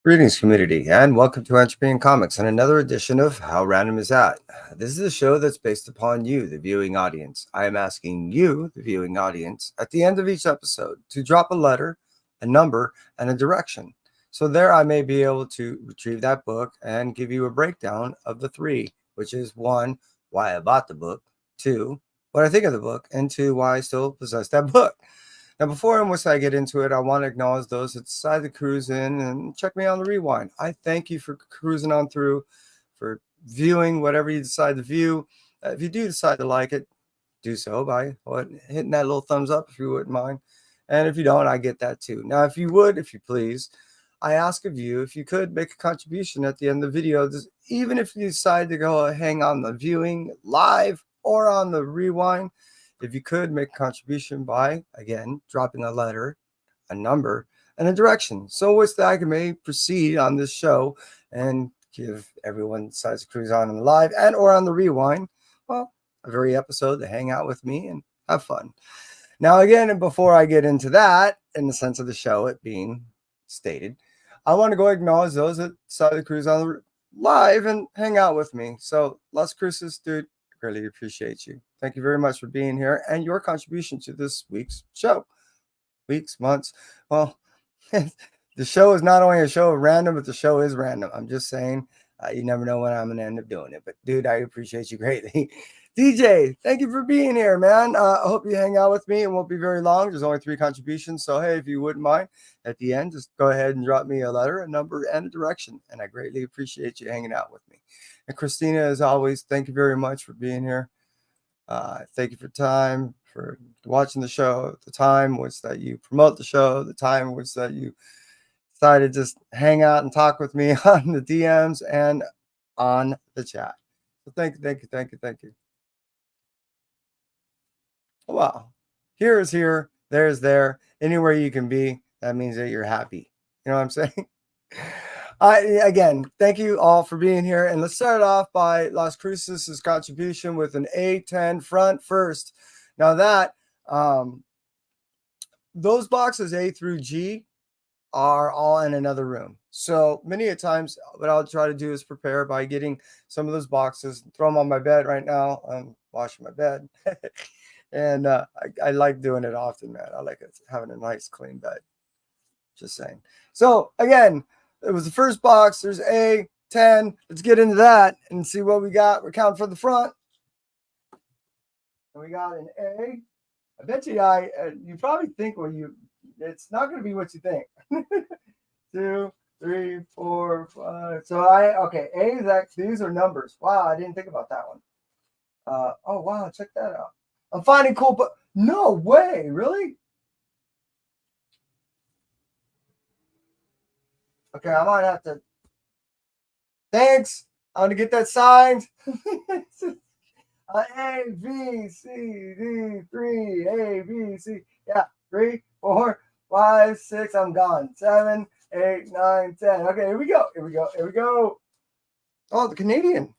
Greetings, community, and welcome to Entrepreneur Comics and another edition of How Random Is That? This is a show that's based upon you, the viewing audience. I am asking you, the viewing audience, at the end of each episode to drop a letter, a number, and a direction. So there I may be able to retrieve that book and give you a breakdown of the three, which is one, why I bought the book, two, what I think of the book, and two, why I still possess that book. Now, before I get into it, I want to acknowledge those that decided to cruise in and check me on the rewind. I thank you for cruising on through, for viewing whatever you decide to view. If you do decide to like it, do so by hitting that little thumbs up if you wouldn't mind. And if you don't, I get that too. Now, if you would, if you please, I ask of you if you could make a contribution at the end of the video, even if you decide to go hang on the viewing live or on the rewind. If you could make a contribution by, again, dropping a letter, a number, and a direction. So with that, I may proceed on this show and give everyone decides to cruise on the live and or on the rewind, well, a very episode to hang out with me and have fun. Now, again, and before I get into that, in the sense of the show, it being stated, I want to go acknowledge those that decided to cruise on the live and hang out with me. So, Las Cruces, dude, really appreciate you. Thank you very much for being here and your contribution to this week's show. Weeks, months. Well, the show is not only a show of random, but the show is random. I'm just saying, you never know when I'm going to end up doing it. But, dude, I appreciate you greatly. DJ, thank you for being here, man. I hope you hang out with me. It won't be very long. There's only 3 contributions. So, hey, if you wouldn't mind, at the end, just go ahead and drop me a letter, a number, and a direction. And I greatly appreciate you hanging out with me. And Christina, as always, thank you very much for being here. Thank you for time, for watching the show. The time was that you promote the show. The time was that you decided to just hang out and talk with me on the DMs and on the chat. So thank you. Wow. Here is here, there's there. Anywhere you can be, that means that you're happy. You know what I'm saying? Again, thank you all for being here. And let's start off by Las Cruces' contribution with an A10 front first. Now that those boxes A through G are all in another room. So many a times what I'll try to do is prepare by getting some of those boxes, throw them on my bed right now. I'm washing my bed. And I like doing it often, man. I like having a nice clean bed. Just saying. So again, it was the first box. There's A10. Let's get into that and see what we got. We're counting from the front. And we got an A. I bet you probably think it's not going to be what you think. 2, 3, 4, 5. So okay. A is these are numbers. Wow, I didn't think about that one. Oh wow, check that out. I'm finding cool, but no way, really? Okay, I might have to. Thanks. I'm gonna get that signed. A, B, C, D, 3, A, B, C. Yeah, 3, 4, 5, 6. I'm gone. 7, 8, 9, 10. Okay, here we go. Oh, the Canadian.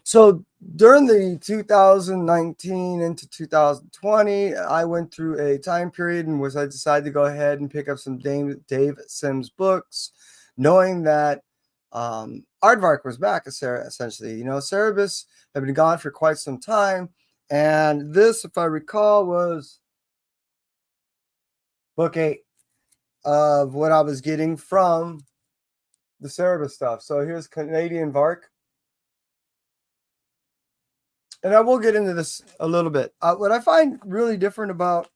So during the 2019 into 2020, I went through a time period in which I decided to go ahead and pick up some Dave Sims books, knowing that Aardvark was back, essentially. Cerebus had been gone for quite some time. And this, if I recall, was book 8 of what I was getting from the Cerebus stuff. So here's Canadian Vark. And I will get into this a little bit. What I find really different about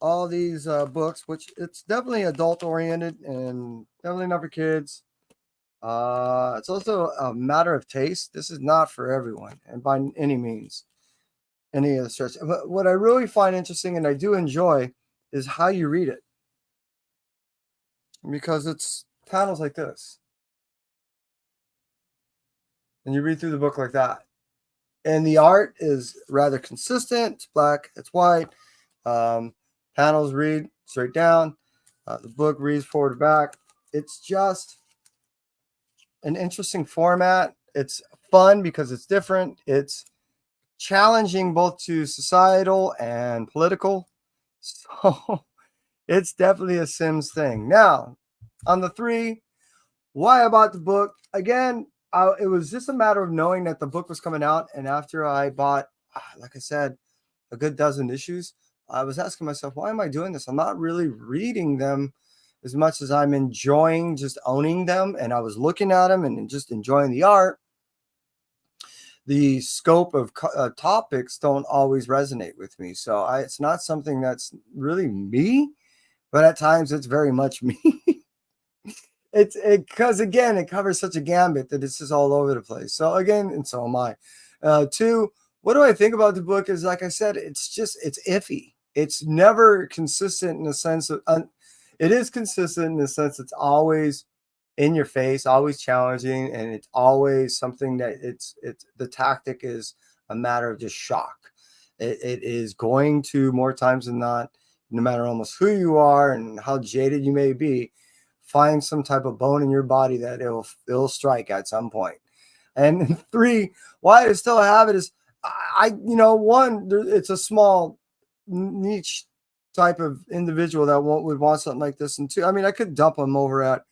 all these books, which it's definitely adult oriented and definitely not for kids. It's also a matter of taste. This is not for everyone, and by any means, any of the stretch. But what I really find interesting and I do enjoy is how you read it, because it's panels like this, and you read through the book like that. And the art is rather consistent. It's black, it's white. Panels read straight down. The book reads forward to back. It's just an interesting format. It's fun because it's different. It's challenging both to societal and political. So it's definitely a Sims thing. Now, On the 3, why I bought the book. Again, it was just a matter of knowing that the book was coming out. And after I bought, like I said, a good dozen issues, I was asking myself, why am I doing this? I'm not really reading them as much as I'm enjoying just owning them. And I was looking at them and just enjoying the art. The scope of topics don't always resonate with me. So it's not something that's really me, but at times it's very much me. It's because again, it covers such a gambit that it's just all over the place. So again, and so am I. 2, what do I think about the book? Is like I said, it's iffy. It's never consistent in the sense of it is consistent in the sense it's always in your face, always challenging, and it's always something that it's the tactic is a matter of just shock. It is going to, more times than not, no matter almost who you are and how jaded you may be, find some type of bone in your body that it'll strike at some point. And 3, why I still have it is one, it's a small niche type of individual that would want something like this. And 2, I mean, I could dump them over at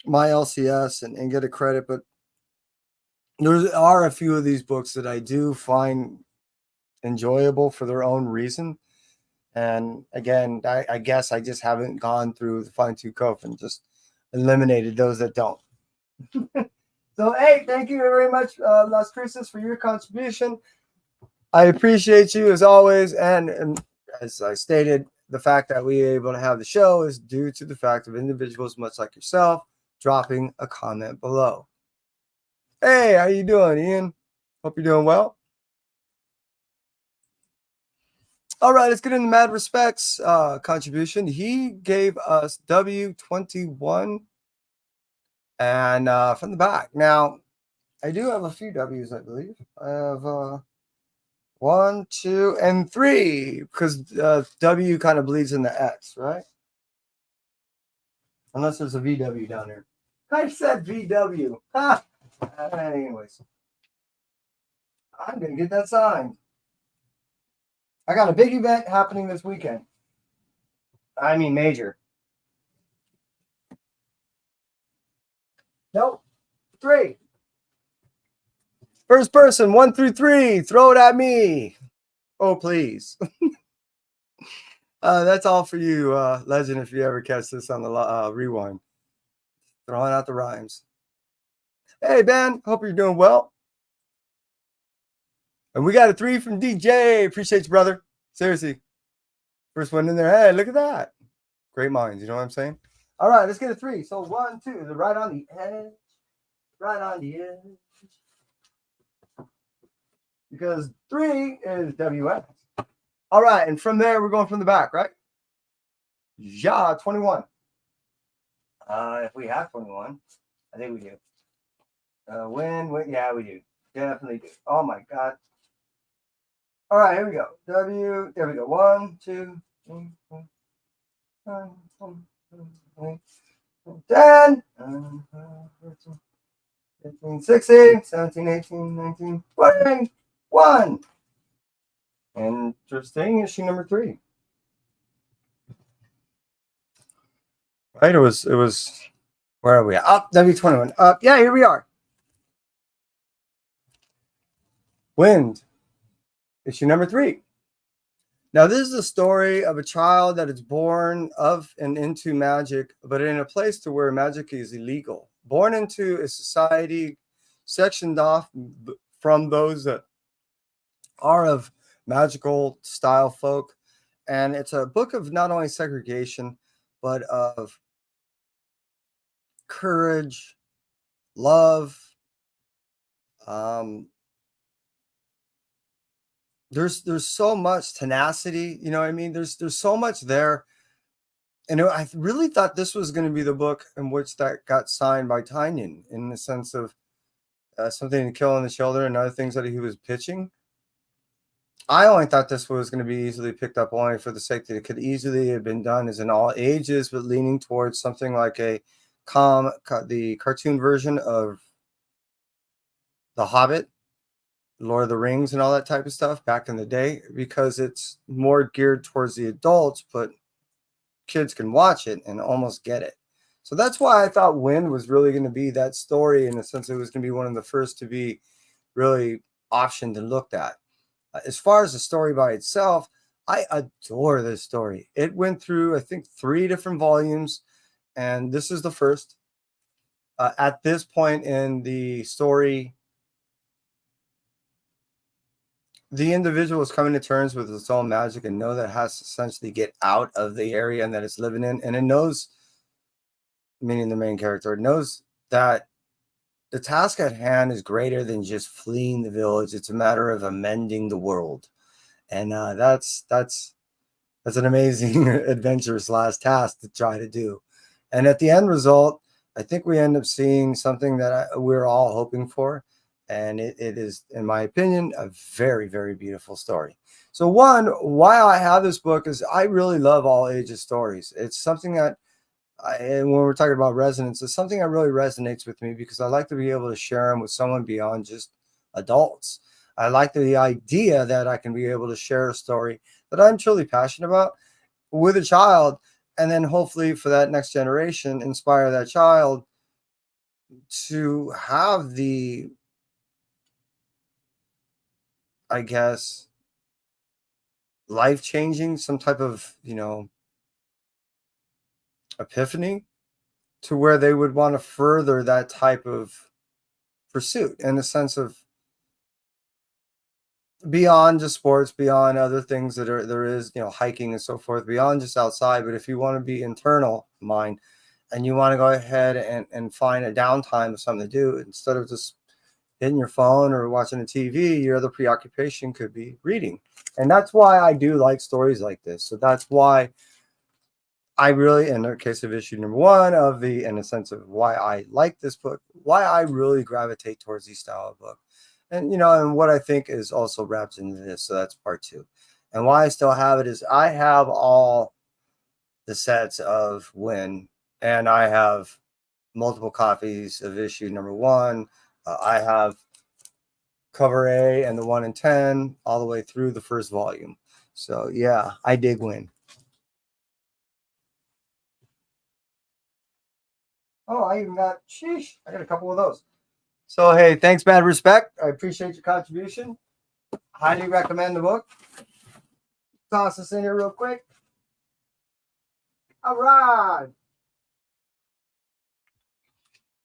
my LCS and get a credit, but there are a few of these books that I do find enjoyable for their own reason. And again, I guess I just haven't gone through the fine-tooth comb and just eliminated those that don't. So, hey, thank you very much, Las Cruces, for your contribution. I appreciate you as always. And as I stated, the fact that we are able to have the show is due to the fact of individuals much like yourself dropping a comment below. Hey, how you doing, Ian? Hope you're doing well. All right, let's get into Mad Respect's contribution. He gave us W21 and from the back. Now, I do have a few W's, I believe. I have 1, 2, and 3 because W kind of bleeds into X, right? Unless there's a VW down there. I said VW. Ha! Anyways, I'm going to get that signed. I got a big event happening this weekend. I mean, major. Nope. 3. First person, 1 through 3. Throw it at me. Oh, please. That's all for you, Legend, if you ever catch this on the rewind. Throwing out the rhymes. Hey, Ben. Hope you're doing well. And we got a 3 from DJ. Appreciate you, brother. Seriously. First one in there. Hey, look at that. Great minds. You know what I'm saying? All right, let's get a 3. So 1, 2. They're right on the edge. Right on the edge. Because 3 is WX. All right, and from there, we're going from the back, right? Yeah, 21. If we have 21, I think we do. Yeah, we do. Definitely do. Oh, my God. All right, here we go. W, there we go. 1, 2, 3, 4, 5, 10, 15, 16, 17, 18, 19, 20, 1. Interesting. Issue number 3. Right? It was, where are we at? Up, W21. Up. Yeah, here we are. Wind. Issue number 3. Now, this is a story of a child that is born of and into magic, but in a place to where magic is illegal. Born into a society sectioned off from those that are of magical style folk. And it's a book of not only segregation, but of courage, love. There's so much tenacity, you know what I mean? There's so much there. And I really thought this was going to be the book in which that got signed by Tynion in the sense of something to kill on the children and other things that he was pitching. I only thought this was going to be easily picked up only for the sake that it could easily have been done as in all ages, but leaning towards something like the cartoon version of The Hobbit, Lord of the Rings, and all that type of stuff back in the day, because it's more geared towards the adults, but kids can watch it and almost get it. So that's why I thought Wind was really going to be that story, in the sense it was going to be one of the first to be really optioned and looked at. As far as the story by itself, I adore this story. It went through, I think, 3 different volumes, and this is the first. At this point in the story, the individual is coming to terms with its own magic and know that it has to essentially get out of the area and that it's living in. And it knows, meaning the main character, it knows that the task at hand is greater than just fleeing the village. It's a matter of amending the world. And that's an amazing adventurous last task to try to do. And at the end result, I think we end up seeing something that we're all hoping for. And it is, in my opinion, a very, very beautiful story. So one, why I have this book is I really love all ages stories. It's something that, and when we're talking about resonance, it's something that really resonates with me because I like to be able to share them with someone beyond just adults. I like the idea that I can be able to share a story that I'm truly passionate about with a child, and then hopefully for that next generation, inspire that child to have the, I guess, life changing, some type of, epiphany, to where they would want to further that type of pursuit, in the sense of beyond just sports, beyond other things that there is, hiking and so forth, beyond just outside. But if you want to be internal mind and you want to go ahead and find a downtime of something to do instead of just hitting your phone or watching the TV, your other preoccupation could be reading. And that's why I do like stories like this. So that's why I really, in the case of issue number 1 of the, in a sense of why I like this book, why I really gravitate towards these style of book. And, and what I think is also wrapped into this. So that's part 2. And why I still have it is I have all the sets of Win, and I have multiple copies of issue number 1. I have cover A and the 1 in 10 all the way through the first volume. So yeah, I dig Win. Oh, I even got, sheesh, I got a couple of those. So, hey, thanks, Mad Respect. I appreciate your contribution. Highly recommend the book. Toss this in here real quick. All right.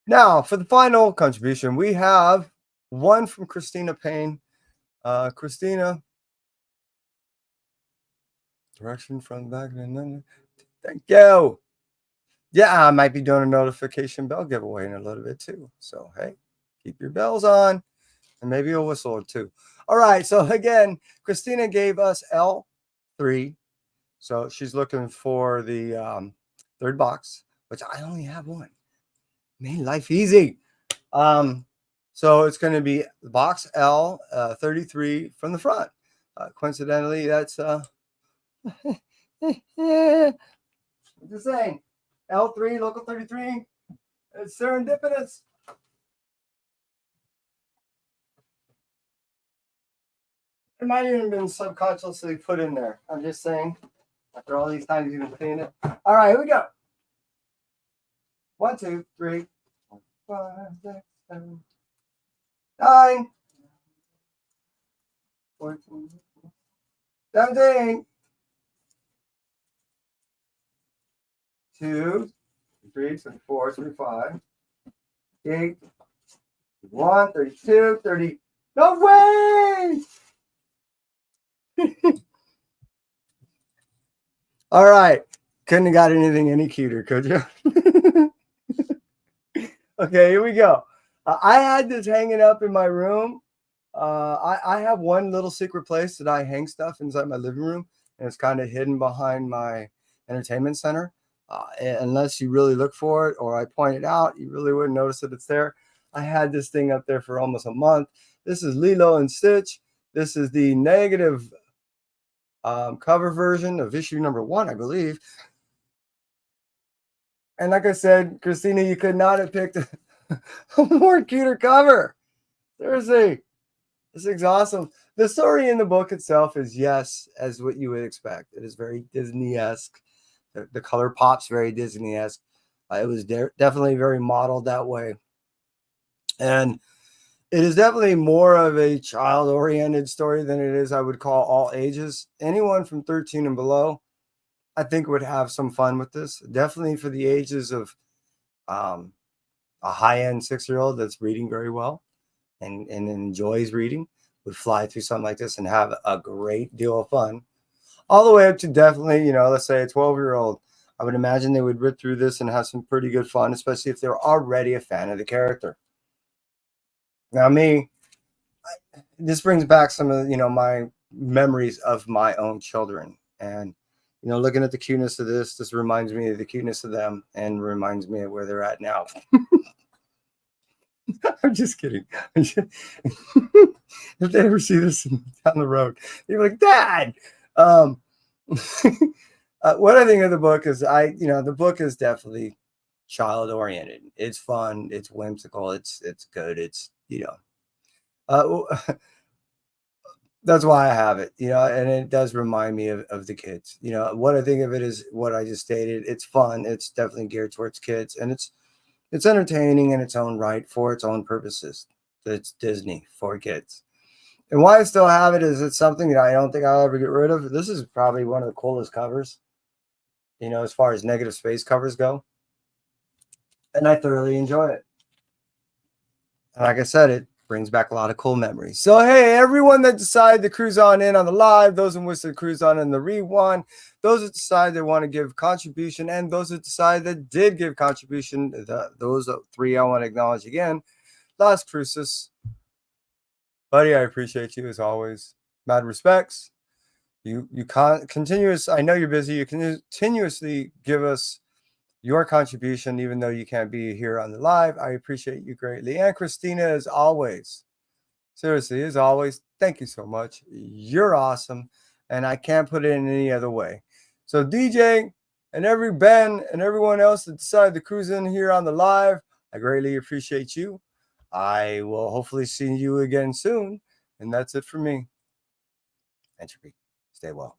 Now, for the final contribution, we have one from Christina Payne. Christina, direction from the back. Thank you. Yeah, I might be doing a notification bell giveaway in a little bit too. So, hey, keep your bells on and maybe a whistle or two. All right. So, again, Christina gave us L3. So, she's looking for the third box, which I only have one. Made life easy. So, it's going to be box L 33 from the front. Coincidentally, that's just saying. L3, local 33. It's serendipitous. It might even have been subconsciously put in there. I'm just saying. After all these times you've been saying it. All right, here we go. 1, 2, 3, 4, 5, 6, 7, 9, 14, 17, 2, 3, 4, 35, 8, 1, 32, 30. No way! All right. Couldn't have got anything any cuter, could you? Okay, here we go. I had this hanging up in my room. I have one little secret place that I hang stuff inside my living room, and it's kind of hidden behind my entertainment center. Unless you really look for it or I point it out, you really wouldn't notice that it's there. I had this thing up there for almost a month. This is Lilo and Stitch. This is the negative cover version of issue number 1, I believe. And like I said, Christina, you could not have picked a more cuter cover. Seriously, this is awesome. The story in the book itself is, yes, as what you would expect. It is very Disney-esque. The color pop's very Disney-esque. It was definitely very modeled that way. And it is definitely more of a child-oriented story than it is, I would call, all ages. Anyone from 13 and below, I think, would have some fun with this. Definitely for the ages of a high-end 6-year-old that's reading very well and enjoys reading would fly through something like this and have a great deal of fun. All the way up to definitely, let's say a 12-year-old. I would imagine they would rip through this and have some pretty good fun, especially if they're already a fan of the character. Now, me, this brings back some of my memories of my own children, and looking at the cuteness of this reminds me of the cuteness of them and reminds me of where they're at now. I'm just kidding. If they ever see this down the road, they're like, Dad. What I think of the book is the book is definitely child oriented. It's fun, it's whimsical, it's good, it's uh, that's why I have it, and it does remind me of the kids. What I think of it is what I just stated. It's fun, it's definitely geared towards kids, and it's entertaining in its own right for its own purposes. It's Disney for kids. And why I still have it is it's something that I don't think I'll ever get rid of. This is probably one of the coolest covers, as far as negative space covers go. And I thoroughly enjoy it. And like I said, it brings back a lot of cool memories. So, hey, everyone that decided to cruise on in on the live, those who wish to cruise on in the rewind, those that decide they want to give contribution, and those that decide that did give contribution, those three I want to acknowledge again. Las Cruces. Buddy, I appreciate you as always. Mad respects. You continuous. I know you're busy. You continuously give us your contribution, even though you can't be here on the live. I appreciate you greatly. And Christina, as always, seriously, as always, thank you so much. You're awesome, and I can't put it in any other way. So DJ and Ben and everyone else that decided to cruise in here on the live, I greatly appreciate you. I will hopefully see you again soon. And that's it for me. Entropy. Stay well.